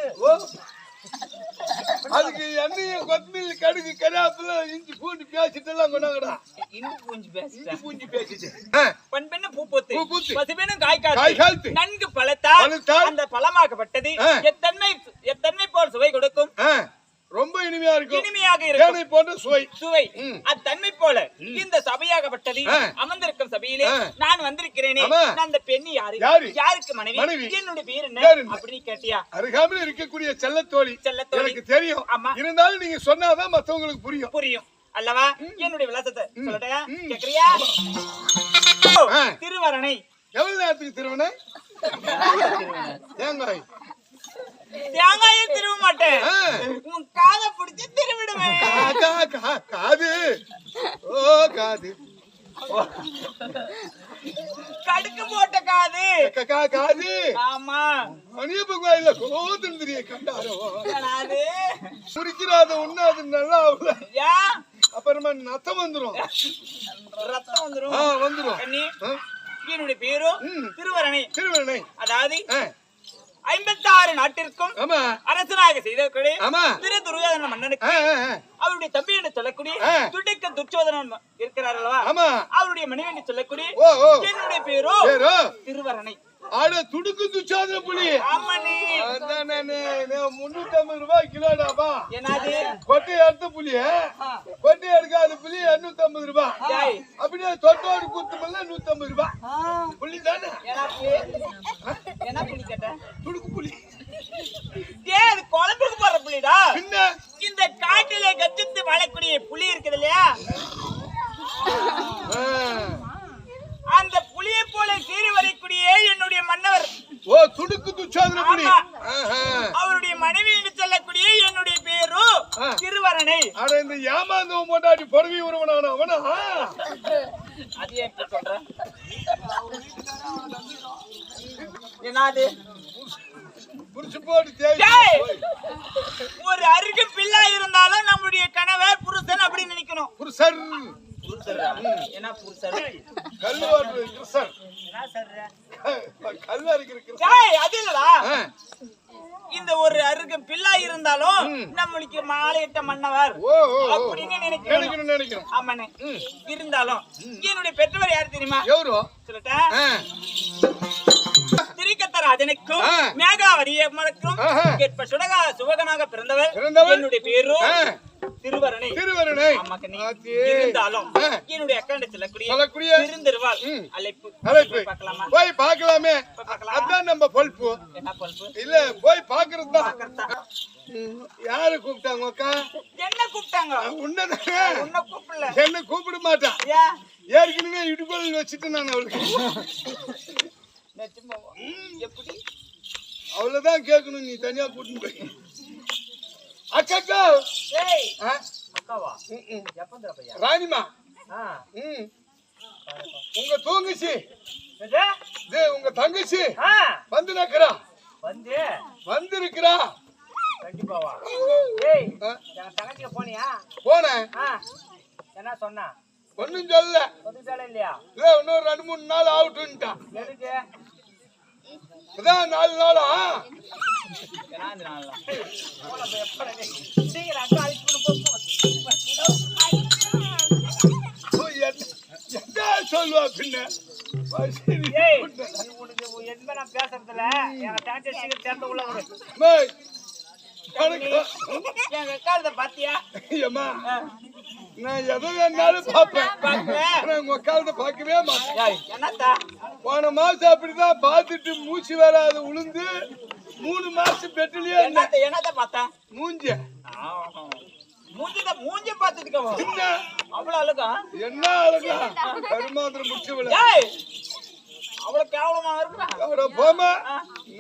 இருக்கு. அதுக்கு எண்ணெயும் கொத்தமல்லி கடுகு கருவேப்பிலை இஞ்சி பூண்டு பேசிட்டு எல்லாம் கொண்டாங்கடா. இஞ்சி பூஞ்சி பேசிட்டேன். பூஞ்சி பேசிட்டு பண்பெண்ணு பூ பூத்து பசுபெண்ணும் காய் காய் காய்த்து நன்கு பழத்தால் அந்த பழமாக்கப்பட்டது எத்தன்மை போல் சுவை கொடுக்கும். ரொம்ப இனிமையா இருக்கும். இனிமையாக இருக்கும். போன்ற சுவை அத்தன்மை போல இந்த சபையாகப்பட்டது அமர்ந்திருக்கும் சபையிலே நான் வந்திருக்கிறேனே. அந்த பெண் யாரு? யாருக்கு மனைவி? என்னுடைய பேர் என்ன அப்படின்னு கேட்டியா? அருகாமையில் இருக்கக்கூடிய செல்லத்தோழி. எனக்கு தெரியும். இருந்தாலும் நீங்க சொன்னாதான் மத்தவங்களுக்கு புரியும் அல்லவா? என்னுடைய விலாசத்தை சொல்லட்டா? கேக்குறியா? திருவரணை. எவ்வளவு நேரத்துக்கு திருவண்ணை? தேங்காய் தேங்காயை திருவ மாட்டேன். உன் காதை பிடிச்சு திருவிடுவேன். காது காது கடுக்கு போட்ட காது. காது. ஆமா. மணியப்ப கோயில கோதந்திரிய கண்டாரோ. குறிக்கிறாத ஒண்ணு அது நல்லா அப்புறமா நத்தம் வந்துரும். ரத்தம் வந்துரும். வந்துரும். என்னுடைய பேரும் திருவரணை. அதாவது 56 நாட்டிற்கும் அரசனாக செய்தவர்களே திரு துரியோதன மன்னனுக்கு அவருடைய தம்பி என்று சொல்லக்கூடிய துடிக்க துச்சோதனன் இருக்கிறார் அல்லவா? அவருடைய மனைவி என்று சொல்லக்கூடிய என்னுடைய பேரோ திருவரணை. துடுக்கு துச்சாத புலி. 350 ரூபாய் கிலோடாப்பா. என்னது? கொட்டை எடுத்த புலி. கொட்டை எடுக்காத புலி 250 ரூபாய். அப்படியே தொட்டோடு குத்துமல்ல 150 ரூபாய். புலி தானே? என்ன புலி கேட்ட? துடுக்கு புலி. அது குழம்புக்கு போற புலிடா. என்ன? இந்த காட்டிலே கச்சித்து வாழக்கூடிய புலி இருக்குது இல்லையா? அந்த புலியை போல சீறி வரக்கூடிய என்னுடைய மன்னவர் துடுக்கு துச்சாதன புலி. அவருடைய மனைவி என்று சொல்லக்கூடிய என்னுடைய பேரு திருவரணை. இந்த ஏமாந்தவன் போட்டாடி பொறவி உறவனான அவனா? அது எப்படி சொல்ற? என்னது? ஒரு அருகு பிள்ளை இருந்தாலும் நம்முடைய கணவர் புருஷன் அப்படி நினைக்கணும். புருஷன் என்ன புருஷன்? அது இல்லடா. இந்த ஒரு அருகு பிள்ளை இருந்தாலும் நம்மளுக்கு மாலையிட்ட மன்னவர் அப்படின்னு நினைக்கணும். ஆமாண்ணே. இருந்தாலும் என்னுடைய பெற்றவர் யாரு தெரியுமா? சொல்லட்டேன். திரிகத்தராஜனுக்கும் மேகாவதி அம்மனுக்கும் கேட்ப சுவகனாக பிறந்தவர் என்னுடைய பேரு திருவரணை. இருந்தாலும் என்னுடைய அக்கௌண்ட் சொல்லக்கூடிய திருந்திருவாள் அழைப்பு போய் பார்க்கலாமே. அதான் நம்ம பொல்பு. என்ன பொல்பு? இல்ல போய் பாக்குறதுதான். யாரு கூப்பிட்டாங்க? அக்கா என்ன கூப்பிட்டாங்க? உன்ன கூப்பிடல. என்ன கூப்பிட மாட்டான். ஏற்கனவே இடுபொருள் வச்சுட்டு நான் அவளுக்கு எப்படி அவ்வளவுதான் கேட்கணும். நீ தனியா கூட்டிட்டு போய் அக்கா ராணிமா உங்க தூங்குச்சு உங்க தங்கச்சி வந்து நக்கிறா வந்திருக்கிறா. கண்டிப்பாவா? தங்கச்சிக்கு போனியா? போனேன். என்ன சொன்னா? ஒன்னும் சொல்ல இல்லையா? இன்னும் 2-3 நாள் ஆகட்டும்ட்டான். எதுக்கு? 4 நாளா? சொல்லுவா பின்ன பேசுறதுல பாத்தியா? நான் எதை வேணாலும் பாப்பேன். உங்க காலத்தை பார்க்கவே மாட்டேன். போன மாசம் அப்படிதான் பாத்துட்டு மூச்சு வராது உளுந்து 3 மாசம் பெட்டிலேயே என்னத்த பார்த்தேன்? மூஞ்ச மூஞ்ச பாத்துட்டு அவ்வளவு அழகா? என்ன அழகா? கருமாந்திரம் முடிச்சவள அவ்வளவு கேவலமா இருக்கா? போமா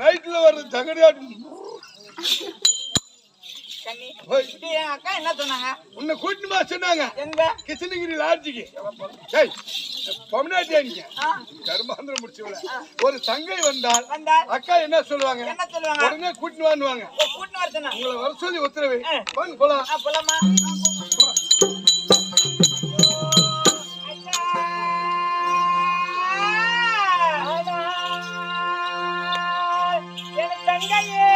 நைட்ல வர்ற தகடியாட்டு அக்கா என்ன சொன்னாங்க? உன்னை கூட்டிமா சொன்னாங்க. எங்க? கிருஷ்ணகிரி லாட்ஜிக்கு. பொம்னாட்டியா கருமாந்திரம் முடிச்சவள ஒரு தங்கை வந்தால் அக்கா என்ன சொல்லுவாங்க? உடனே கூட்டிட்டு வாங்குவாங்க. உங்களை வர சொல்லி உத்தரவு. போலாம். போலாமா? தங்கையே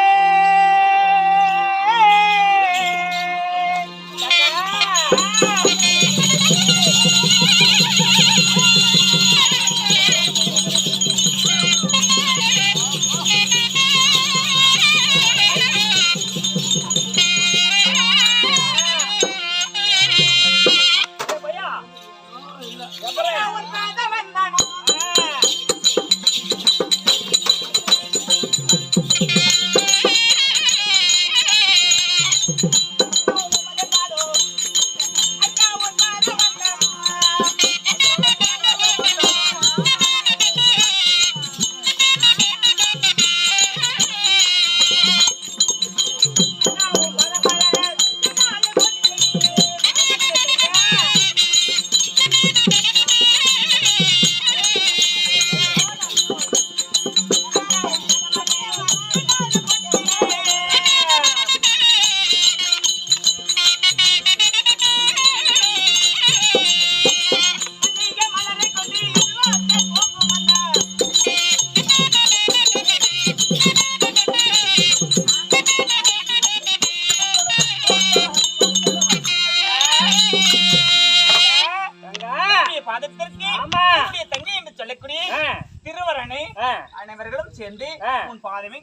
அனைவர்களும் சேர்ந்து உன் பாதமே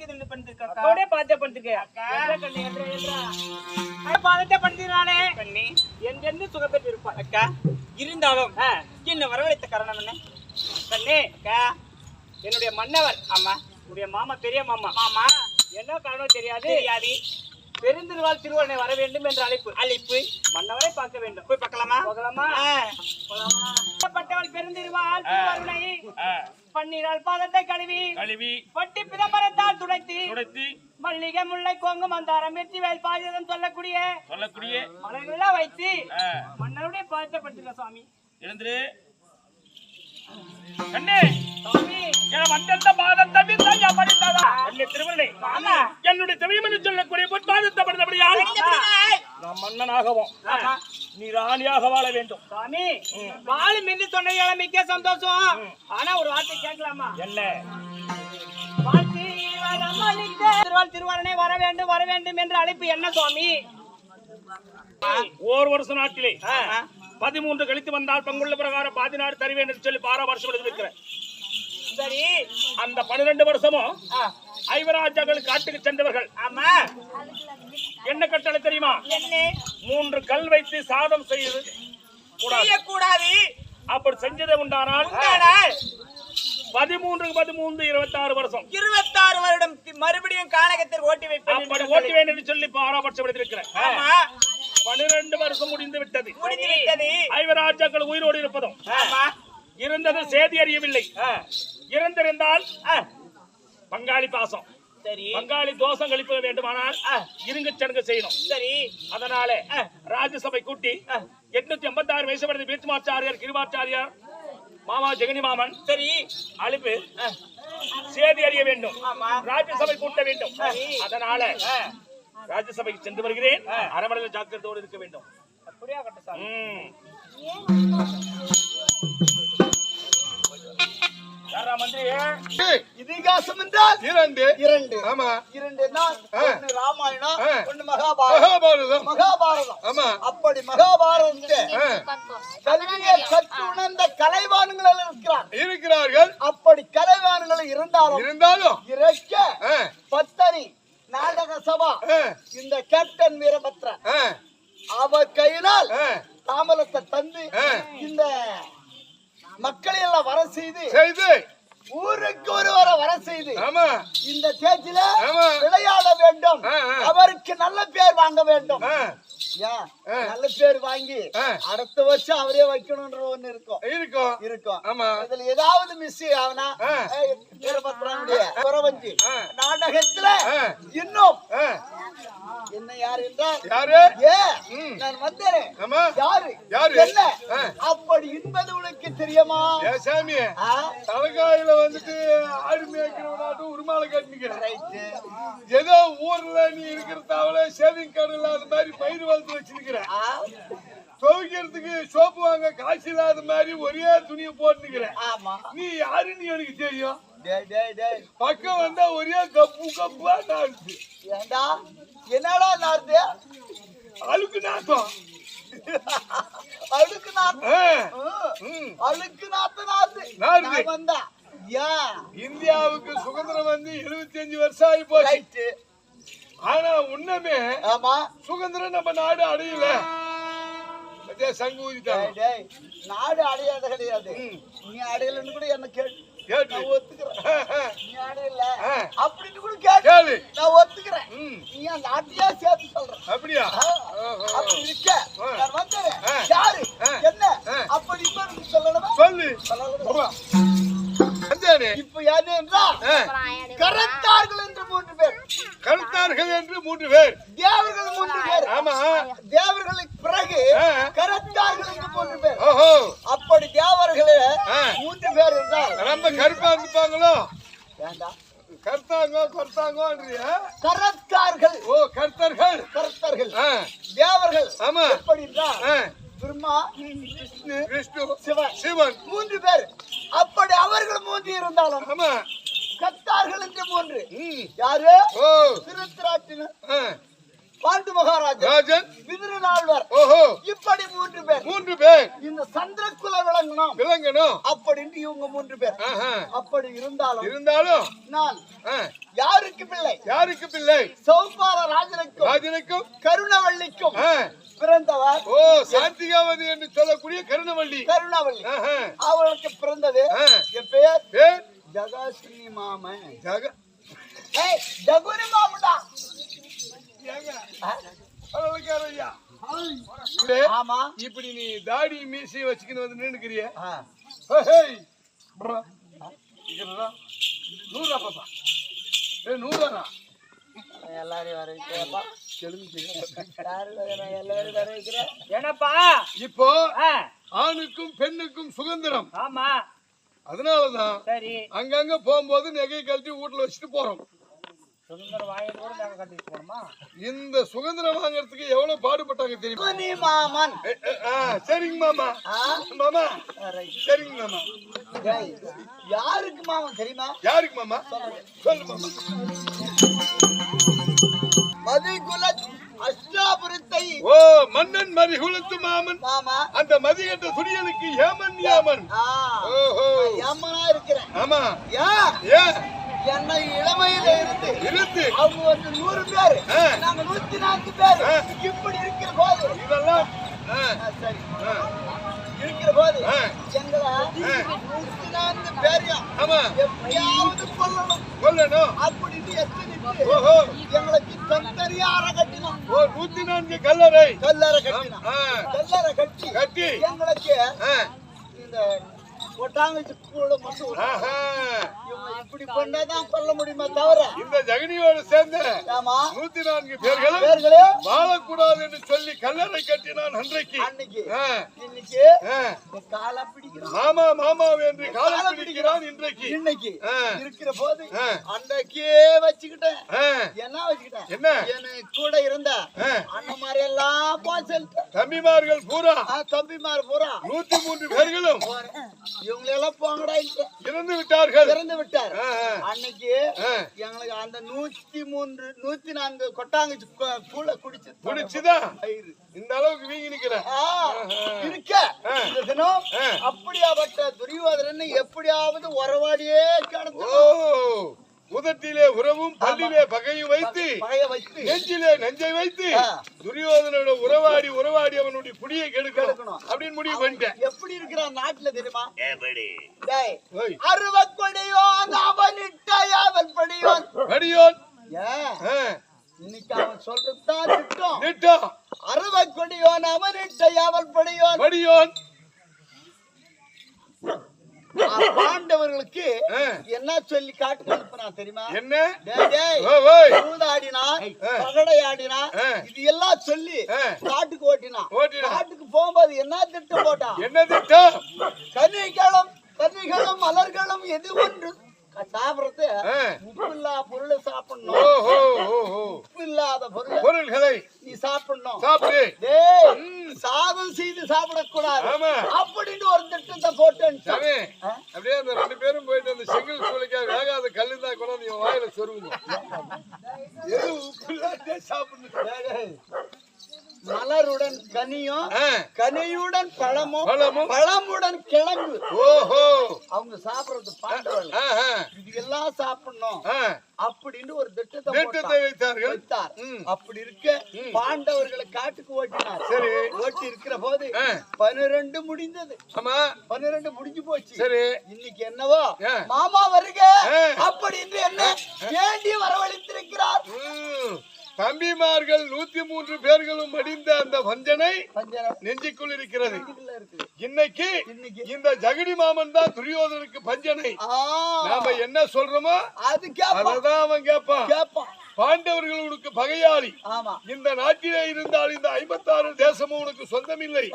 பாதத்தை பண்றானே என்று சுகப்பெற்று இருப்பான் அக்கா. இருந்தாலும் என்ன வரவழைத்த காரணம் என்ன கண்ணே? அக்கா, என்னுடைய மன்னவர் ஆமா உடைய மாமா பெரிய மாமா ஆமா என்ன காரணம் தெரியாது பெருந்திருவாள் திருவண்ணை வர வேண்டும் என்று அழைப்பு மன்னவரை பார்க்க வேண்டும். போய் பார்க்கலாமா? பட்டவள் பெருந்திருவாள் திருவருணை பன்னீரால் பாதத்தை கழுவி பட்டி பிதம்பரத்தால் துடைத்து மல்லிகை முல்லை கோங்கு மந்தாரம் வெற்றி வேல் பாஜகம் சொல்லக்கூடிய மலர்களெல்லாம் வைத்து மன்னருடைய பாதத்தை படுத்துக்க சுவாமி. எழுந்துரு கண்ணே சுவாமி, என்னுடைய தெய்வம் சொல்லக்கூடிய பொற்பாதத்தை படுத்தபடியால் நான் மன்னனாகவும் நீ ராணியாக வாழ வேண்டும். சாமி, வாழும் என்று சொன்ன மிக்க சந்தோஷம். ஆனா ஒரு வார்த்தை கேட்கலாமா? என்ன? திருவாரனை வர வேண்டும் என்று அழைப்பு என்ன சுவாமி? ஒரு வருஷ நாட்டிலே 13 கழித்து வந்தால் பங்குள்ள பிரகாரம் பாதி நாடு தருவேன் என்று சொல்லி 12 வருஷம் எடுத்திருக்கிறேன். சரி, அந்த 12 வருஷமும் ஐவராஜாக்கள் காட்டுக்கு சென்றவர்கள் ஆமா என்ன கட்டளை தெரியுமா? 3 கல் வைத்து சாதம் செய்யக்கூடாது. அப்படி செஞ்சதை உண்டானால் 13 26 வருஷம் 26 வருடம் மறுபடியும் கானகத்தில் ஓட்டி வைப்பேன் என்று சொல்லி பாராபட்சம் எடுத்திருக்கிறேன். 12 வருஷம் முடிந்து விட்டது. ஐவராஜாக்கள் உயிரோடு இருப்பதும் இருந்தது சேதி அறியவில்லை. இறந்திருந்தால் பங்காளி பாசம் சரி பங்காளி தோஷம் கழிப்ப வேண்டுமானால் இருங்க சடங்கு செய்யணும். சரி, அதனால ராஜ்யசபை கூட்டி 886 வயசு படுத்த பீத்மாச்சாரியார் கிருபாச்சாரியார் மாமா ஜெகனி மாமன் சரி அழைப்பு சேதி அறிய வேண்டும். ராஜ்யசபை கூட்ட வேண்டும். அதனால ராஜ்யசபைக்கு சென்று வருகிறேன். அரமனையில் ஜாக்கிரதையோடு இருக்க வேண்டும். அப்படியா கட்டசாமி? இதிகாசம் என்றால் 2 ஆமா 2 நாள் ஒன்னு ராமாயணம் ஒன்னு மகாபாரதம் ஆமா அப்படி மகாபாரதத்தை கல்வியை கற்று உணர்ந்த கலைவான்கள் இருக்கிறார்கள். அப்படி கலைவான்கள் இருந்தாலும் இறக்க பத்தரி நாடக சபா இந்த கேப்டன் வீரபத்ரன் அவர் கையினால் தாமலத்தை தந்து இந்த மக்களை எல்லாம் வர செய்து ஊருக்கு ஒருவரை வர செய்து இந்த தேதியில விளையாட வேண்டும். அவருக்கு நல்ல பேர் வாங்க வேண்டும். நல்ல பேர் வாங்கி அடுத்த வருஷம் அவரே வைக்கணும்ன்ற ஒண்ணு இருக்கும். இதுல ஏதாவது மிஸ் ஆகுனா குறவஞ்சி நாடகத்துல இன்னும் என்ன யாரு என்றால் நான் வந்தேன் யாரு என்ன அப்படி என்பது உனக்கு தெரியுமா? சாமி, தலைகாயில வந்துட்டு ஆடு மேய்க்கிறவனாட்டும் உருமாலை கட்டிக்கிறேன். ஏதோ ஊர்ல நீ இருக்கிற தவளை சேவிங் கார்டு இல்லாத மாதிரி பயிர் வளர்த்து வச்சிருக்கிற. துவைக்கிறதுக்கு சோப்பு வாங்க காசு இல்லாத மாதிரி ஒரே துணியை போட்டுக்கிறேன். நீ யாருன்னு எனக்கு தெரியும். பக்கம் வந்தா ஒரே கப்பா நாடுது. ஏண்டா என்னடா நாடுது? அழுக்கு நாட்டம் அழுக்கு நாத்து அழுக்கு நாத்து நான் வந்தா இந்தியாவுக்கு சுதந்திரம் வந்து 75 வருஷம் ஆகி போச்சு. ஆனா உன்னமே ஆமா சுதந்திரம் நம்ம நாடு அடையல. சங்கு ஊதிட்டாங்க. நாடு அடையாத கிடையாது. நீ அடையலன்னு கூட என்ன கேட்டு நான் ஒத்துக்கிறேன். நீ அடையல அப்படின்னு கூட கேட்டு நான் ஒத்துக்கிறேன். நீ அந்த நாட்டையா சேர்த்து சொல்ற. அப்படியா? அப்படி இருக்க நான் வந்துறேன். யாரு என்ன அப்படி இப்ப சொல்லணுமா? சொல்லு. இப்ப யாரு என்றால் கரத்தார்கள் என்று 3 பேர். கருத்தார்கள் என்று 3 பேர். தேவர்கள் 3 பேர். ஆமா. தேவர்களுக்கு பிறகு கரத்தார்கள் என்று 3 பேர். ஓஹோ. அப்படி தேவர்களே 3 பேர் என்றால் ரொம்ப கருப்பா இருப்பாங்களோ? வேண்டாம். கர்த்தாங்கோன்றியா? கரத்தார்கள். ஓ கர்த்தர்கள். கரத்தார்கள். தேவர்கள். ஆமா. எப்படி என்றால் பிரம்மா, விஷ்ணு, சிவன் 3 பேர். அப்படி அவர்கள் 3 இருந்தாலும் ஆமா கத்தார்கள் என்று 3. யாரு? திருத்தராட்டினர், பாண்டு மகாராஜன், விதுரநாள்வர். ஓஹோ. இப்படி 3 பேர். 3 பேர். இந்த சந்திரகுல விளங்கணும் அப்படின்னு இவங்க 3 பேர். அப்படி இருந்தாலும் நான் யாருக்கு பிள்ளை? யாருக்கு பிள்ளை? சௌபால ராஜனுக்கும் கருணவள்ளிக்கும் பிறந்தவர். ஓ சாந்திகாவதி என்று சொல்லக்கூடிய கருணவள்ளி. அவளுக்கு பிறந்தது என் பெயர் ஜகாஸ்ரீ மாமன். ஜகுனி மாமன்டா. ஆமா. இப்படி நீ தாடி மீசையை வச்சுக்கின்னு வந்து நின்னுக்கிறிய. எல்லாரையும் வர வைக்கிறப்பா. என்னப்பா இப்போ ஆணுக்கும் பெண்ணுக்கும் சுதந்திரம். ஆமா. அதனாலதான் சரி அங்கங்க போகும்போது நகை கழட்டி வீட்டுல வச்சுட்டு போறோம். சுதந்திரம் வாங்கிட்டு நாங்க கட்டிட்டு போறோமா? இந்த சுதந்திரம் வாங்கறதுக்கு எவ்வளவு பாடுபட்டாங்க தெரியுமா? நீ மாமன். சரிங்க மாமா. மாமா சரிங்க மாமா. யாருக்கு மாமன் தெரியுமா? யாருக்கு மாமா? சொல்லு மாமா. மதிகுல அஷ்டாபுரத்தை. ஓ மன்னன் மதிகுலத்து மாமன். மாமா. அந்த மதிகட்ட துரியனுக்கு ஏமன் யாமன். ஓஹோ யாமனா இருக்கிறேன். ஆமா. ஏன் என்னை இளமையில இருந்து அவங்க வந்து 100 பேர், நாங்க 104 பேர். இப்படி இருக்கிற போது இதெல்லாம் சரி இருக்கிற போது எங்களை 104 பேரையும் எப்படியாவது கொல்லணும் அப்படின்னு எத்தனை எங்களுக்கு தனித்தனியா அறை கட்டினோம். 104 கல்லறை கட்டினோம். கல்லறை கட்டி எங்களுக்கு இந்த கொட்டாங்கச்சி கூட மட்டும் இப்படி பண்ணாதான் கொல்ல முடியுமா தவிர இந்த ஜெகனியோடு சேர்ந்த 104 பேர்களும் வாழக்கூடாது என்று சொல்லி கல்லறை கட்டினான். அன்றைக்கு இன்னைக்கு காலை பிடிக்கிறான். மாமா மாமா என்று காலை பிடிக்கிறான். இன்னைக்கு இருக்கிற போது அன்றைக்கே வச்சுக்கிட்டேன். என்ன வச்சுக்கிட்டேன்? என்ன கூட இருந்த அண்ணன் மாதிரி எல்லாம் தம்பிமார்கள் பூரா 103 பேர்களும் இவங்களெல்லாம் போங்கடா இறந்து விட்டார்கள். அன்னைக்கு எங்களுக்கு அந்த 104 கொட்டாங்கச்சி கூழ குடிச்சுதான் இந்த அளவுக்கு வீங்கி நிக்கிறேன். அப்படியாப்பட்ட துரியோதனனை எப்படியாவது உறவாடியே கடந்து முதட்டிலே உறவும் பல்லிலே பகையும் வைத்து நெஞ்சிலே நெஞ்சை வைத்து துரியோதனோட உறவாடி அவனுடைய குடியை கெடுக்கணும் அப்படின்னு முடிவு பண்ணிட்டேன். எப்படி இருக்கிறான் நாட்டுல தெரியுமா? 60 கொடியோன் அவனிட்டாயவன் படியோன். இன்னைக்கு அவன் சொல்றதுதான் திட்டம். 60 கொடியோன் அவனிட்டாயவன் படியோன். பாண்டவர்களுக்கு என்ன சொல்லி காட்டு அனுப்புறான் தெரியுமா? என்ன? சூதாடினா பகடையாடினா இது எல்லாம் சொல்லி காட்டுக்கு ஓட்டினான். காட்டுக்கு போகும்போது என்ன திட்டம் போட்டான்? என்ன திட்டம்? கன்னிகளும் மலர்களும் எது ஒன்று சாப்பிடுறது உப்பு இல்லாத பொருளை சாப்பிடணும். உப்பு இல்லாத பொருள்களை நீ சாப்பிடணும். சாதம் செய்து சாப்பிடக்கூடாது அப்படின்னு ஒரு திட்டத்தை போட்டேன். அப்படியே அந்த 2 பேரும் போயிட்டு அந்த செங்கல் சூளைக்காக வேகாத கல்லு தான் கூட நீ வாயில சொருங்க. எது உப்பு இல்லாத சாப்பிடணும். மலருடன் கனியும், கனியுடன் பழமும், பழமும், பழமுடன் கிழங்கு. ஓஹோ, அவங்க சாப்பிடுறது பாண்டவர்கள் இது எல்லாம் சாப்பிடணும் அப்படின்னு ஒரு திட்டத்தை வைத்தார்கள். அப்படி இருக்க பாண்டவர்களை காட்டுக்கு ஓட்டினார். சரி, ஓட்டி இருக்கிற போது 12 முடிந்தது. ஆமா, 12 முடிஞ்சு போச்சு. சரி, இன்னைக்கு என்னவோ மாமா வருக அப்படின்னு என்ன வேண்டி வரவழைத்திருக்கிறார். தம்பிமார்கள் 103 பேர்களும் மடிந்த அந்த வஞ்சனை நெஞ்சுக்குள் இருக்கிறது. இன்னைக்கு இந்த ஜெகடி மாமன் தான் துரியோதனுக்கு பஞ்சனை. நாம என்ன சொல்றோமோ அதுதான் அவன் கேட்பான். பாண்டவர்கள் உனக்கு பகையாளி. இந்த நாட்டிலே இருந்தால் இந்த 56 தேசமும் உனக்கு சொந்தமில்லை.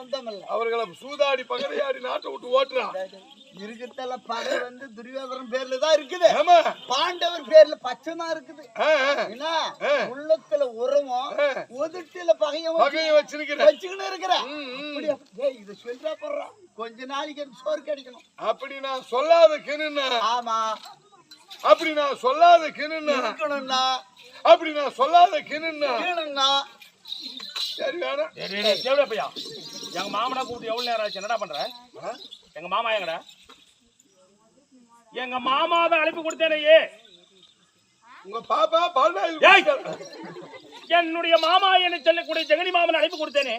அவர்களை சூதாடி பகையாடி நாட்டை விட்டு ஓட்டுறான். இருக்கிறதுல பகை வந்து துரியோதனன் பேர்ல தான் இருக்குது. பாண்டவர் பேர்ல பச்சைதான் இருக்குது. உள்ளத்துல உரமும் உதட்டில பகையும் வச்சுக்கின்னு இருக்கிறேன். இத சொல்றா போடுறான். கொஞ்ச நாளைக்கு சோறு கிடைக்கணும். அப்படி நான் சொல்லாத கிணுன்னா, ஆமா, அப்படி நான் சொல்லாத கிணுன்னா, அப்படி நான் சொல்லாத கிணுன்னா சரி வேணாம். எங்க மாமனா கூப்பிட்டு எவ்வளவு நேரம் ஆச்சு? என்னடா பண்ற? எங்க மாமா எங்கடா? எங்க மாமாவை அழைப்பு கொடுத்தேனையே. உங்க பாப்பா என்னுடைய மாமா என்ன சொல்லக்கூடிய ஜெகனி மாமன் அழைப்பு கொடுத்தேனே,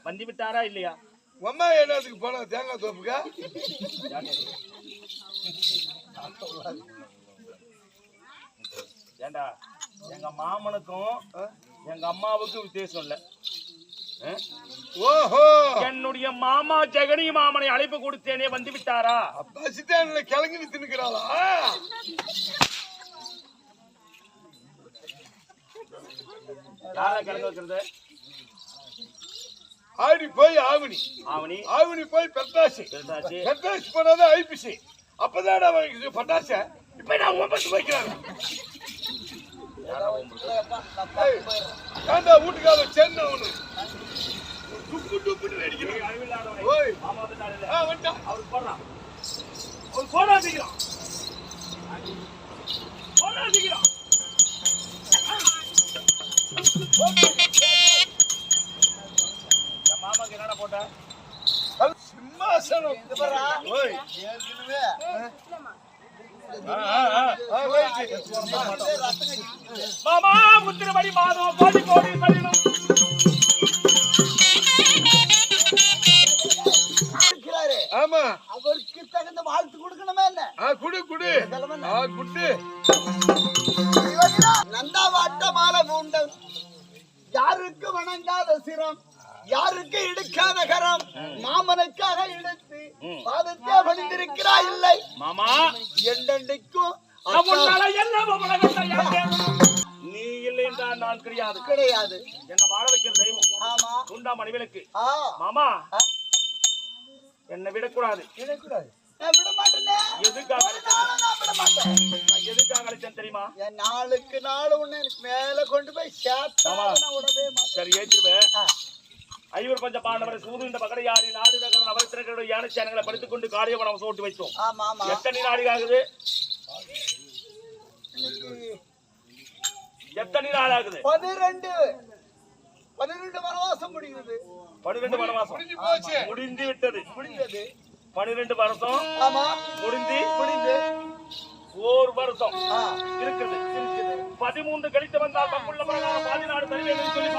வந்து விட்டாரா இல்லையா? அம்மா என்னத்துக்கு போன தேங்காய் தோப்புக்கா? ஏண்டா, எங்க மாமனுக்கும் எங்க அம்மாவுக்கும் வித்தியாசம் இல்ல. ஓஹோ, என்னுடைய மாமா ஜெகனி மாமனை அழைப்பு கொடுத்தேனே, வந்து விட்டாரா? பசித்தான கிளங்கி தின்னுக்கிறாளா? யாரா கிளங்க வைக்கிறது? ஆடி போய் ஆவணி, ஆவணி போய் பெத்தாசி, பெத்தாசி போனாதான் ஐபிசி. அப்பதான் அவன் பட்டாச. இப்ப நான் ஒன்பது வைக்கிறாங்க. வீட்டுக்காக சென்ன ஒண்ணு துப்பு துப்புன்னு அடிக்கிறேன். மாமாக்கு என்னடா போட்ட? சிம்மாசனம். மாமா முத்திரபடி மாதம் கோடி கோடி பலினும் ஆமா, அவருக்கு தகுந்த வாழ்த்து கொடுக்கணுமே. என்ன குடு குடு குடு. நந்தாவாட்ட மாலை மூண்டல், யாருக்கு வணங்காத சிரம், யாருக்கு இடுக்காத கரம், மாமனுக்காக எடுத்து பாதத்தே பணிந்திருக்கிறாய் இல்லை மாமா. எண்டெண்டைக்கும் நீ இல்லை என்றால் நான் கிடையாது. கிடையாது. என்ன வாழ வைக்கிற தெய்வம். ஆமா, உண்டா மணிவிளக்கு. மாமா, என்ன விடக்கூடாது. விடக்கூடாது. நான் விட மாட்டேன். எதுக்காக அழைச்சேன் தெரியுமா? என் நாளுக்கு நாள் உன்னை மேல கொண்டு போய் சேர்த்தா விடவே மாட்டேன். சரி, ஏற்றுவேன். ஐவர் பஞ்ச பாண்டவரை சூதுண்ட பகடையாரி நாடு நகர அவரத்தினர்களோட யானை சேனங்களை படித்துக் கொண்டு காரியவனம் சோட்டு வைத்தோம். எத்தனை நாள் ஆகுது? எத்தனை நாள் ஆகுது? 12 வனவாசம் முடியுது. 12 வனவாசம் முடிந்து விட்டது. 12 வருஷம் முடிந்து ஒரு வருஷம் இருக்குது. 13 கழித்து வந்தால் தப்புள்ள பிரகாரம் பாதி நாடு தருவேன் சொல்லி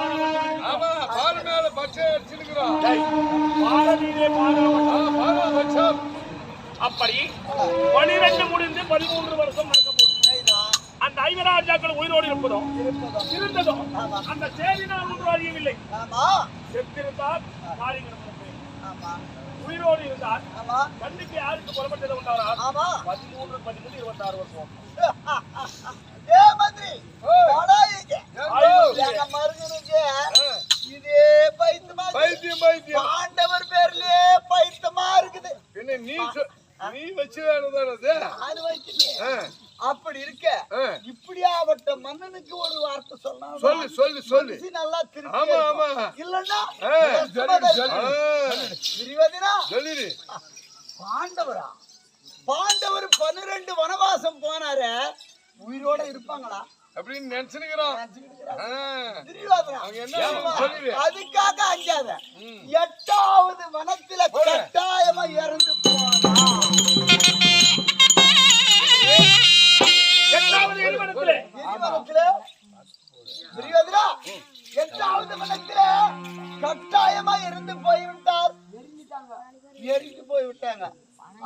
அப்படி 12 முடிந்து 13 வருஷம் நடக்க போகுது. அந்த ஐவராஜாக்கள் உயிரோடு இருந்ததும் அந்த சேரினால் ஒன்று அறியவில்லை. செத்திருந்தால் உயிரோடு இருந்தால் கண்ணுக்கு யாருக்கு புறப்பட்டது உண்டாரா? 13, 13, 26 வருஷம். இதே பாண்டவர் பேர்லயே பைத்தியமா இருக்குது. நீ வச்சு வேணுதானது? அப்படி இருக்க இப்படியாவட்ட மன்னனுக்கு ஒரு வார்த்தை சொல்லு நல்லா இல்லன்னா பாண்டவர் 12 வனவாசம் போனாரு. உயிரோட இருப்பாங்களா? அப்படின்னு நினைச்சுக்கிறோம். துரியோதனா அவங்க என்ன சொல்லுது? அதுக்காக அஞ்சாத. 8வது வனத்தில கட்டாயமா இறந்து போனா. 8வது எரிவனத்திலே துரியோதனா 8வது வனத்தில கட்டாயமா இறந்து போய்விட்டார். எரிந்து போய்விட்டாங்க.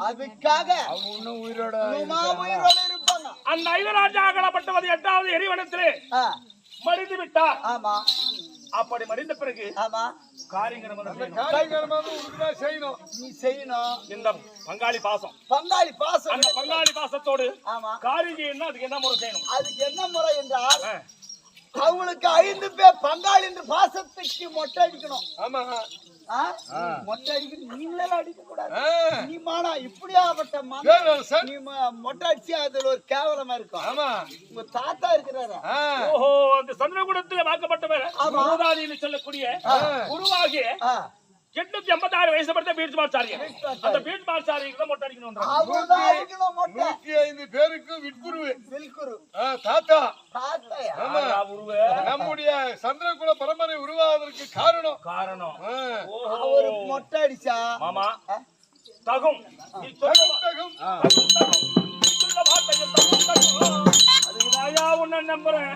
அதுக்காக இன்னும் உயிரோட இருப்பாங்க. அந்த ஐவராஜா ஆகப்பட்டவர் 8வது எரிவனத்திலே மடிந்து விட்டார். ஆமா. அப்படி மடிந்த பிறகு ஆமா செய்யணும். நீ செய்யணும். இந்த பங்காளி பாசம் அந்த பங்காளி பாசத்தோடு காரியம் செய்யணும். அதுக்கு என்ன முறை செய்யணும்? அதுக்கு என்ன முறை என்றால் அவங்களுக்கு 5 பேர் பங்காளி என்று பாசத்துக்கு மொட்டை அடிக்கணும். ஆமா. மொட்டை அடிக்கணும். நீங்களே அடிக்க கூடாது. நீ மானா இப்படியாப்பட்ட நீ மொட்டை அடிச்சு அதுல ஒரு கேவலமா இருக்கும். ஆமா. உங்க தாத்தா இருக்கிறாரு. ஓஹோ, அந்த சந்திரகுடத்தில் வாக்கப்பட்டவர் மூதாதின்னு சொல்லக்கூடிய குருவாகிய 886 வயசு படுத்த பீட் மாச்சாரியா. அந்த பீட் மாச்சாரிக்கு தான் மொட்டை அடிக்கணும். 105 பேருக்கு விட்குரு தாத்தா. நம்முடைய சந்திரகுல பரம்பரை உருவாவதற்கு காரணம் ஒரு மொட்டை அடிச்சா மாமா தகும் நம்புறேன்.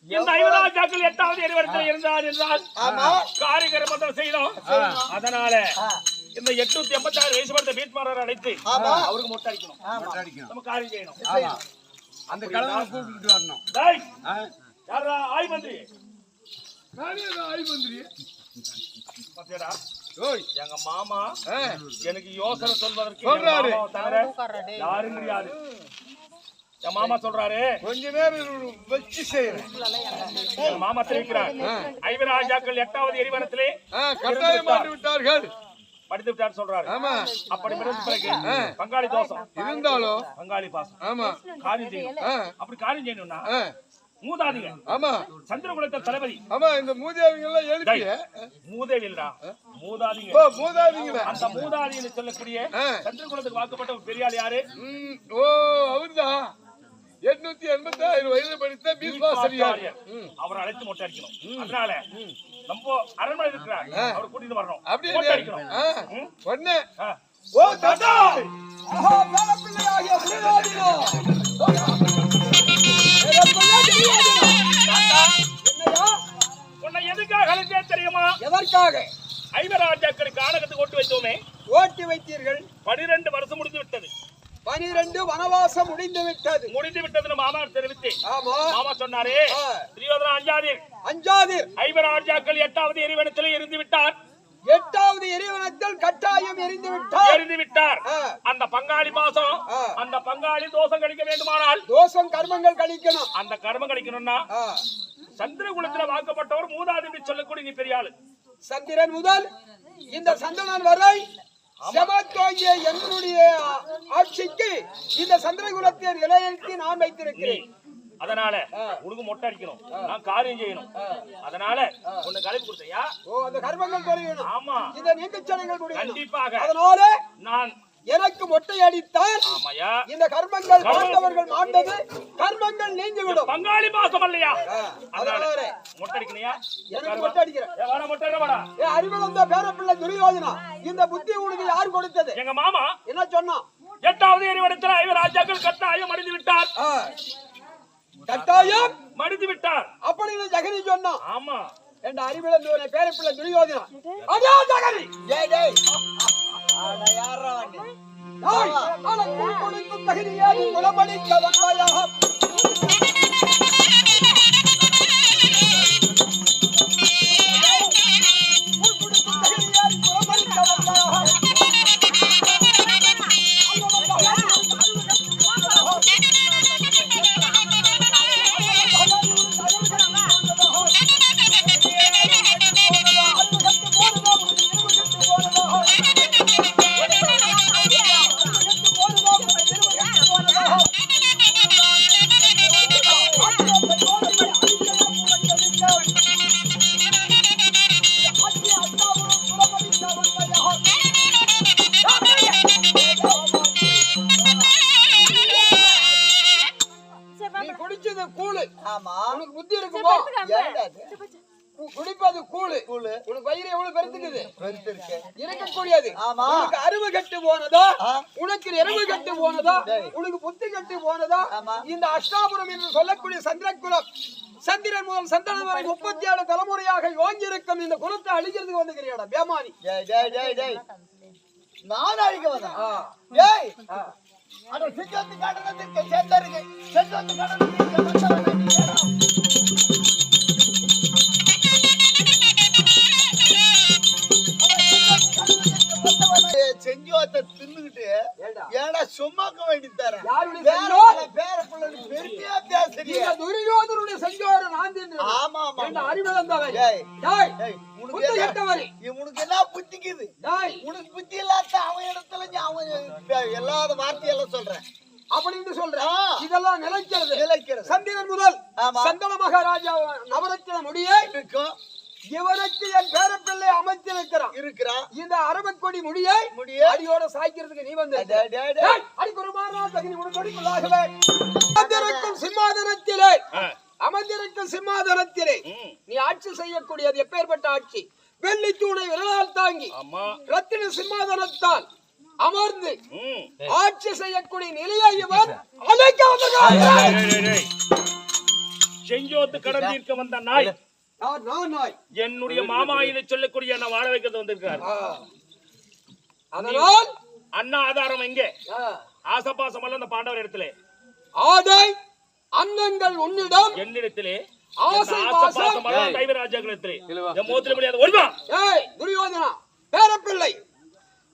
இந்த ஐவராஜாக்கள் 8வது எரிவனத்தில் இருந்தார் என்றால் காரிகர மந்திரம் செய்யணும். அதனால இந்த 886 வயசு படுத்த வீட்மாரர் அழைத்து அவருக்கு மொட்டை அடிக்கணும். நம்ம காரியம் செய்யணும். அந்த கடவுளை கூப்பிட்டு வரணும். யாரா ஆய் மந்திரி? ஆய் மந்திரி பாத்தியாடா? எங்க மாமா எனக்கு யோசனை சொல்வதற்கு யாரும் கிடையாது. என் மாமா சொல்றாரு, கொஞ்ச நேரம் வச்சு செய்யறேன். மாமா தெரிவிக்கிறார், ஐவராஜாக்கள் 8வது எரிவனத்திலே கட்டாயமாட்டு விட்டார்கள், படித்து விட்டார் சொல்றாரு. அப்படி பிறகு பங்காளி தோஷம் இருந்தாலும் பங்காளி பாசம். ஆமா, காரியம் செய்யணும். அப்படி காரியம் செய்யணும்னா மூதாதிங்க. ஆமா, சந்திரகுலத்தில் தளபதி. ஆமா, இந்த மூதேவிங்க எல்லாம் எழுப்பி மூதேவி இல்லடா, மூதாதிங்க. ஓ, மூதாதிங்க. அந்த மூதாதின்னு சொல்லக்கூடிய சந்திரகுலத்துக்கு வாக்கப்பட்ட பெரியாள் யாரு? ஓ, அவர்தான் 886 வயது படித்த பீஷ்மாச்சாரியார். அவரை அழைத்து மொட்டை அடிக்கணும். அதனால நம்ம அரண்மனை இருக்கிறார், அவர் கூட்டிட்டு வரணும். அப்படியே மொட்டை அடிக்கணும். ஒண்ணு. ஓ தாத்தா, ஆஹா, மேல பிள்ளையாகிய புலிராஜினோ. உன்னை எதுக்காக அழைச்சே தெரியுமா? எதற்காக? ஐவராஜாக்களுக்கு ஆணகத்துக்கு ஓட்டு வைத்தோமே. ஓட்டி வைத்தீர்கள். 12 வருஷம் முடிந்து விட்டது. 12 வனவாசம் முடிந்து விட்டதுன்னு மாமா தெரிவித்தேன். மாமா சொன்னாரே, துரியோதனா அஞ்சாதீர். ஐவராஜாக்கள் 8வது எரிவனத்திலே இருந்து விட்டார். 8வது எரிவனத்தில் கட்டாயம் எரிந்து விட்டார். அந்த பங்காளி பாசம், அந்த பங்காளி தோஷம் கழிக்க வேண்டுமானால் தோஷம் கர்மங்கள் கழிக்கணும். அந்த கர்மம் கழிக்கணும்னா சந்திரகுலத்தில் வாக்கப்பட்டவர் மூதாதி என்று சொல்லக்கூடிய நீ பெரிய ஆளு. சந்திரன் முதல் இந்த சந்திரன் வரை செவத்தோங்கிய என்னுடைய ஆட்சிக்கு இந்த சந்திரகுலத்தை நிலைநிறுத்தி நான் வைத்திருக்கிறேன். அதனால உனக்கு மொட்டை அடிக்கணும், நான் காரியம் செய்யணும். அதனால உன்னை கலைப்பு கொடுத்தையா? ஓ, அந்த கர்மங்கள் குறையணும். ஆமா, இந்த நீக்கச்சடைகள் முடியணும். கண்டிப்பாக. அதனால நான் எனக்கு மொட்டை அடித்தால் இந்த கர்மங்கள் மாண்டவர்கள் மாண்டது, கர்மங்கள் நீங்கிவிடும். பங்காளி பாசம் இல்லையா? அதனால மொட்டை அடிக்கணையா? எனக்கு மொட்டை அடிக்கிறேன். வாடா, மொட்டை வாடா. அறிவுள்ள பேரப்பிள்ளை துரியோதனா, இந்த புத்தி உனக்கு யார் கொடுத்தது? எங்க மாமா. என்ன சொன்னா? 8வது எரிவனத்தில் ஐவராஜாக்கள் கட்டாயம் மடிந்து விட்டார். கட்டாயம் மடிந்து விட்டார் அப்படின்னு ஜெகனி சொன்னா. ஆமா, என்ற அறிவிழந்தவனை பேரப்பிள்ளை துரியோதனா. அதே ஜெகனி. டேய் டேய், அட யாரா நீ? டேய், அட குடுக்கும் தகிரியாடி குலபடிக்க வந்தாயா? குடிப்பது கூழு. ஆமா உனக்கு புத்தி இருக்குமோ? ஏன்டா அது? குடிப்பது கூழு. கூழு. உனக்கு வயிறு எவ்வளவு பெருத்துக்குது? பெருத்திருக்கு. இருக்கக்கூடியது. ஆமா. உனக்கு அறிவு கட்டு போனதா? ஆ. உனக்கு எருவு கட்டு போனதா? உனக்கு புத்தி கட்டு போனதா? ஆமா. இந்த அஷ்டாபுரம் என்று சொல்லக்கூடிய சந்திரகுலம், சந்திரன் முதல் சந்தனம் வரை 37 தலைமுறையாக யோங்கி இருக்கும் இந்த குலத்தை அழிக்கிறதுக்கு வந்துக்கிறியாடா பேமானி. டேய் டேய் டேய் டேய் நான் அழிக்க வந்தேன். ஏய் அட சிக்கத்து காட்டுறதுக்கு சேந்தருக்கு செஞ்சத்து காட்டுறதுக்கு வந்தவனே. செஞ்சோத்தை தின்னுகிட்டு ஏடா சும்மாக்க வேண்டி தரேன். பேர பிள்ளை பெருமையா பேசுறீங்க. துரியோதனுடைய செஞ்சோரை நான் தின்னு. ஆமா ஆமா என்ன அறிவிழந்தவன். உனக்கு என்ன புத்திக்குது? உனக்கு புத்தி இல்லாத அவன் இடத்துல அவன் எல்லாத வார்த்தையெல்லாம் சொல்றேன் அப்படின்னு சொல்றேன். இதெல்லாம் நிலைக்கிறது. நிலைக்கிறது. சந்திரன் முதல் சந்தன மகாராஜா நவரத்தின முடியே இருக்கும். இவனுக்கு என் பேரப்பிள்ளை அமைச்சிருக்கிறான். இருக்கிறான். இந்த அரபக்கொடி முடியை அடியோட சாய்க்கிறதுக்கு நீ வந்து அமர்ந்திருக்கும் சிம்மாதனத்திலே அமர்ந்திருக்கும் சிம்மாதனத்திலே நீ ஆட்சி செய்யக்கூடியது எப்பேற்பட்ட ஆட்சி? வெள்ளி தூணை விரலால் தாங்கி ரத்தின சிம்மாதனத்தால் அமர்ந்து ஆட்சி செய்யக்கூடிய நிலையை இவன் செஞ்சோத்து கடன் தீர்க்க வந்த நாய் நாய். என்னுடைய மாமா இதை சொல்லக்கூடிய என்ன வாழ வைக்கிறது வந்திருக்காரு. அதனால் அண்ணா ஆதாரம் எங்கே? ஆசபாசம் அல்ல அந்த பாண்டவர் இடத்திலே. ஆடை அன்னங்கள் உன்னிடம் என்னிடத்திலே ஆசபாசம் அல்ல தைவராஜாக்களிடத்திலே. என் மோதிர முடியாது ஒருவா. ஏய் துரியோதனா பேரப்பிள்ளை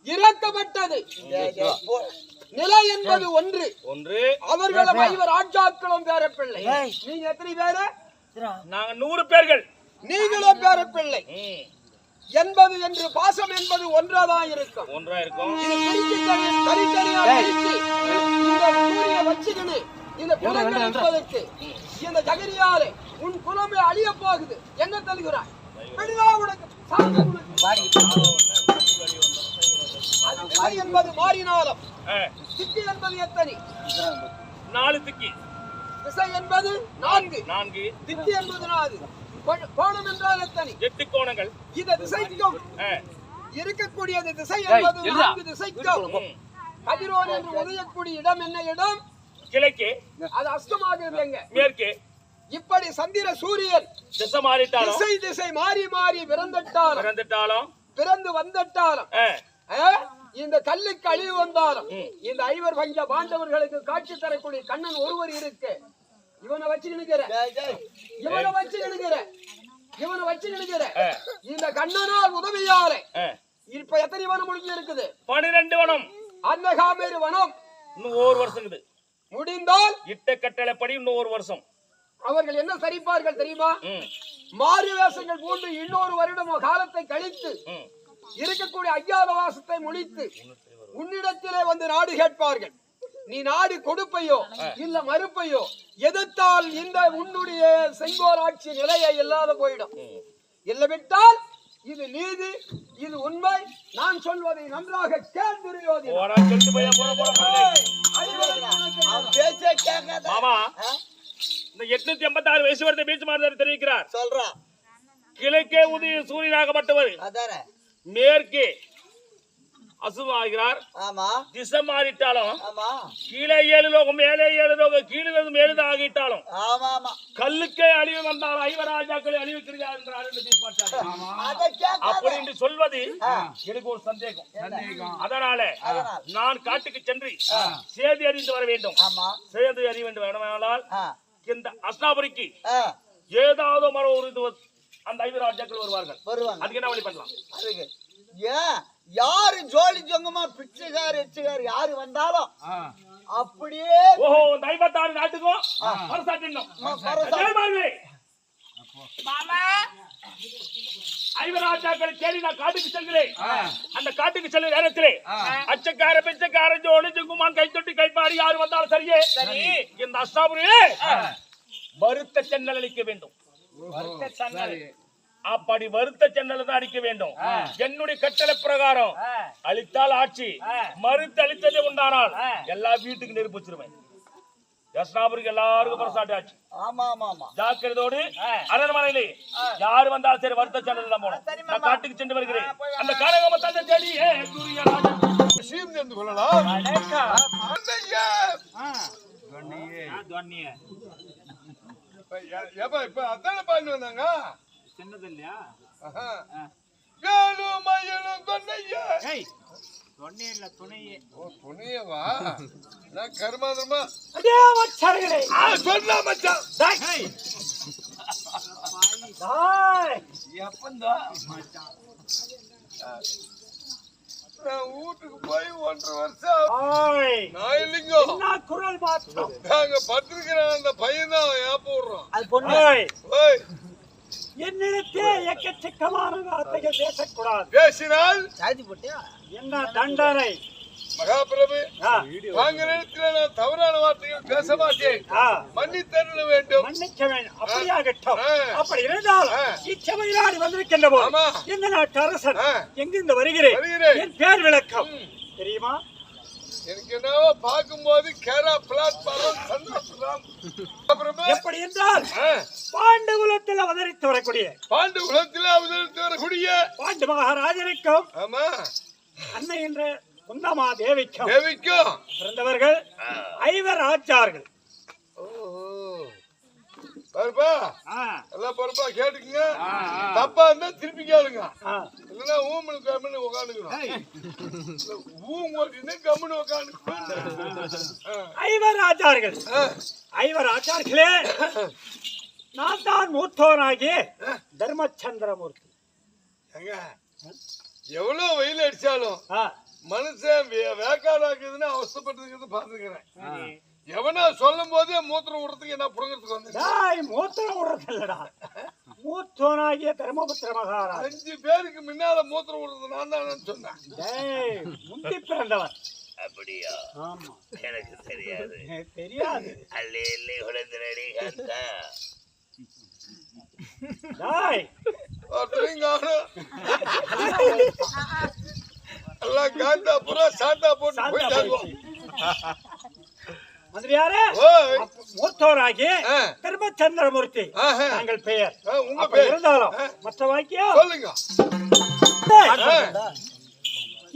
இறக்கப்பட்டது. நிலை என்பது ஒன்று. அவர்களும் 5 ராஜாக்களும் பேரப்பிள்ளை. நீங்க எத்தனை பேரு? நாங்க 100 பேர்கள். நீங்களும் பேரப்பிள்ளை. என்பது என்று பாசம் என்பது ஒன்றாதான் இருக்கும். இது தனித்தனியா பிரித்து இந்த சூரிய வச்சுக்கின்னு இந்த குலங்கள் இருப்பதற்கு இந்த ஜகரியாலே உன் குலமே அழிய போகுது. என்ன தருகிறாய்? என்பது மாறினாலும் திக்கு என்பது எத்தனை? 4 திக்கி. திசை என்பது 4. திக்கு என்பது 4. கோணம் என்றால் எத்தனை? 8 கோணங்கள். இந்த திசைக்கும் இருக்கக்கூடியது திசை என்பது 4 திசைக்கும். கதிரோன் என்று உதயக்கூடிய இடம் என்ன இடம்? கிழக்கே. அது அஸ்தமாகிறது எங்க? மேற்கே. இப்படி சந்திர சூரியன் திசை மாறிட்டாலும் திசை மாறி மாறி பிறந்து வந்தட்டாலும் இந்த கல்லுக்கு அழிவு வந்தாலும் இந்த 5 பஞ்ச பாண்டவர்களுக்கு காட்சி தரக்கூடிய கண்ணன் ஒருவர் இருக்கு. இவனை வச்சு நினைக்கிற இந்த கண்ணனால் உதவியாலே இப்ப எத்தனை வனம் முடிஞ்சு இருக்குது? 12 வனம். அன்னகாமேரு வனம் இன்னும் 1 வருஷம் இருக்குது. முடிந்தால் இட்ட கட்டளைப்படி இன்னும் 1 வருஷம். அவர்கள் என்ன சரிப்பார்கள் தெரியுமா? மாறு வேஷங்கள் பூண்டு இன்னொரு வருடம் காலத்தை கழித்து இருக்கக்கூடிய அஜ்ஞாதவாசத்தை முடித்து உன்னிடத்திலே வந்து நாடு கேட்பார்கள். நீ நாடு கொடுப்பையோ இல்ல மறுப்பையோ எதிர்த்தால் இந்த உன்னுடைய செங்கோல் ஆட்சி நிலையை இல்லாத போயிடும். இல்லவிட்டால் இது நீதி, இது உண்மை. நான் சொல்வதை நன்றாக கேள் துரியோதனா. மாமா இந்த 886 வயசு வரை பேச்சு மாறுதல் தெரிவிக்கிறார். சொல்றான். கிழக்கே உதய சூரியனாகப்பட்டவர் மேற்கே அசுமாகிறார். திசை மாறிட்டாலும் கீழே 7 லோகம் மேலே 7 லோகம் கீழே 7 ஆகிட்டாலும் கல்லுக்கே அழிவு வந்தால் 5 ராஜாக்களை அழிவுக்கிறார் என்றார் என்று தீர்ப்பாட்டார். அப்படி என்று சொல்வது எனக்கு ஒரு சந்தேகம். அதனால நான் காட்டுக்கு சென்று சேதி அறிந்து வர வேண்டும். சேதி அறிய வேண்டும் வேண்டுமானால் இந்த அஸ்தாபுரிக்கு ஏதாவது மரம் ஒரு அந்த 5 ராஜாக்கள் வருவார்கள். அதுக்கு என்ன வழி பண்ணலாம்? யாரு ஜோலி ஜொங்கமா பிச்சைக்கார் எச்சுக்கார் யாரு வந்தாலும் அப்படியே 56 நாட்டுக்கும் ஐவராஜாக்களை தேடி நான் காட்டுக்கு செல்கிறேன். அந்த காட்டுக்கு செல்லும் நேரத்திலே அச்சக்கார பிச்சைக்கார ஜோலி ஜொங்குமான் கை தொட்டி கைப்பாடி யாரு வந்தாலும் சரியே இந்த அஸ்தாபுரியே வருத்த சென்னல் அளிக்க வேண்டும். அப்படி வருத்த சென்னல் தான் அடிக்க வேண்டும். என்னுடைய கட்டளை பிரகாரம் அளித்தால் ஆட்சி, மறுத்து அளித்ததே உண்டானால் எல்லா வீட்டுக்கு நெருப்பு வச்சிருவேன். தர்ஷனாபுரிக்கு எல்லாருக்கும் பிரசாட்டாச்சு. ஆமா ஆமா ஆமா. ஜாக்கிரதோடு அரண்மனையிலே யாரு வந்தாலும் சரி வருத்த சேனல் போனோம். நான் காட்டுக்கு சென்று வருகிறேன். அந்த காலகம தந்தை தேடி விஷயம் தெரிந்து கொள்ளலாம். இப்ப அத்தான பாட்டு வந்தாங்க சின்னது இல்லையா? துணையவா நான் கருமாதிரமா சொன்னா மச்சான் நான் வீட்டுக்கு போய் 1.5 வருஷம் நான் இல்லைங்கோ குரல் மாற்றம் நாங்க பட்டிருக்கிற அந்த பையன் தான் ஏப்ப விடுறோம். அது பொண்ணு ஓய் என்னிடத்தே எக்கச்சக்கமான வார்த்தைகள் பேசக்கூடாது. பேசினால் என்ன தண்டனை? மகாபிரபு வாங்க நேரத்தில் நான் தவறான வார்த்தைகள் பேச மாட்டேன். மன்னித்தருள வேண்டும். மன்னிக்க வேண்டும். அப்படியாகட்டும். அப்படி இருந்தாலும் இச்சபையிலாடி வந்திருக்கின்ற போது இந்த நாட்டு அரசன் எங்கிருந்து வருகிறேன் என் பேர் விளக்கம் தெரியுமா? எனக்கு என்னவோ பார்க்கும்போது கேரா பிளாட்பாரம் சந்தோஷம். எப்படி என்றால் பாண்டு குலத்தில் அவதரித்து வரக்கூடிய பாண்டு மகாராஜனுக்கும் ஆமா அன்னை என்ற குந்தமா தேவிக்கும் தேவிக்கும் பிறந்தவர்கள் 5 ஆச்சார்கள். பருப்பா எல்லாம் பருப்பா கேட்டுக்குங்க. தப்பா இருந்தா திருப்பி கேளுங்க. இல்லைன்னா ஊமனு கம்முன்னு உட்காந்துக்கணும். ஊம் ஓட்டின்னு கம்முன்னு உட்காந்துக்கணும். 5 ஆச்சார்கள். 5 ஆச்சார்களே நான் தான் மூத்தோனாகி தர்மச்சந்திரமூர்த்தி. எவ்வளவு வெயில் அடிச்சாலும் மனுஷன் வேக்காடாக்குதுன்னு அவசரப்பட்டு பாத்துக்கிறேன். எவனா சொல்லும் போதே மூத்திரம் விடுறதுக்கு என்ன புடுங்கிறதுக்கு வந்து மூத்திரம் விடுறது இல்லடா, மூத்தோனாகிய தர்மபுத்திர மகாராஜ் 5 பேருக்கு முன்னால மூத்திரம் விடுறது நான் தான் சொன்னேன். முந்தி பிறந்தவன். அப்படியா? ஆமா, எனக்கு தெரியாது. தெரியாது. அல்லே அல்லே உலந்தரடி கந்தா எல்லாம் காந்தா புறா சாந்தா போட்டு போயிட்டாங்க. மந்திரியாரே மூத்தோராகி தர்மச்சந்திரமூர்த்தி நாங்கள் பெயர். உங்க பெயர் இருந்தாலும் மற்ற வாக்கியம் சொல்லுங்க.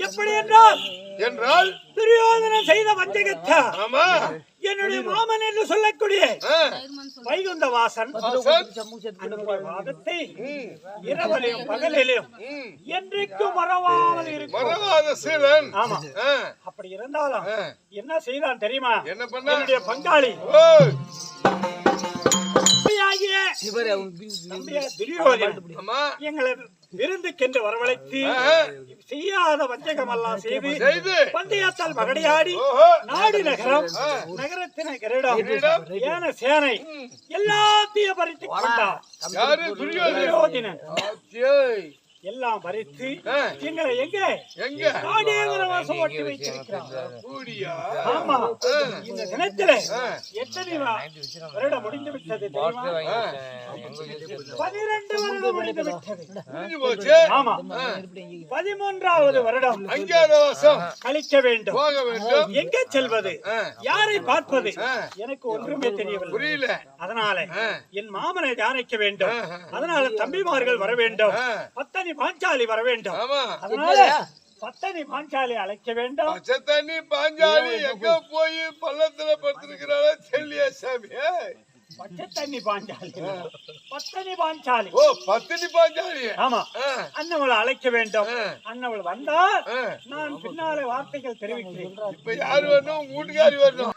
எப்படி என்றால் என்றால் துரியோதனன் செய்த வஞ்சகத்தை ஆமா என்னுடைய மாமன் என்று சொல்லக்கூடிய வைகுந்த வாசன் வாதத்தை இரவலையும் பகலிலும் என்றைக்கும் மறவாமல் இருக்கும். ஆமா, அப்படி இருந்தாலும் என்ன செய்தான் தெரியுமா? என்ன பண்ண? என்னுடைய பங்காளி எங்களை விருந்துக்கென்று வரவழைத்து செய்யாத வஞ்சகமெல்லாம் செய்து பந்தயத்தால் மகடியாடி நாடு நகரம் நகரத்தின கிரீடம் ஏன சேனை எல்லாத்தையும் பறித்து கொண்டார். துரியோதனன் எல்லாம் பறித்து எங்களை எங்க காடேவரவாசம் ஓட்டி வைத்திருக்கிறார். ஆமா, இந்த தினத்திலே எத்தனை வருடம் முடிந்து விட்டது தெரியுமா? 12 வருடம் முடிந்து விட்டது. ஆமா, 13வது வருடம் கழிக்க வேண்டும். எங்கே செல்வது, யாரை பார்ப்பது எனக்கு ஒன்றுமே தெரியவில்லை. அதனால என் மாமனை தியானிக்க வேண்டும். அதனால தம்பிமார்கள் வர வேண்டும், பத்தனி பாஞ்சாலி வர வேண்டும். அதனால பத்தனி பாஞ்சாலி அழைக்க வேண்டும். பச்சத்தண்ணி பாஞ்சாலி எங்க போய் பள்ளத்துல படுத்திருக்கிறாளோ தெரியலையா சாமி? பச்சத்தண்ணி பாஞ்சாலி, பத்தனி பாஞ்சாலி. ஓ, பத்தனி பாஞ்சாலி. ஆமா, அண்ணவளை அழைக்க வேண்டும். அண்ணவள் வந்தால் நான் பின்னாலே வார்த்தைகள் தெரிவிக்கிறேன். இப்ப யாரு வரணும்? வீட்டுக்காரி வரணும்.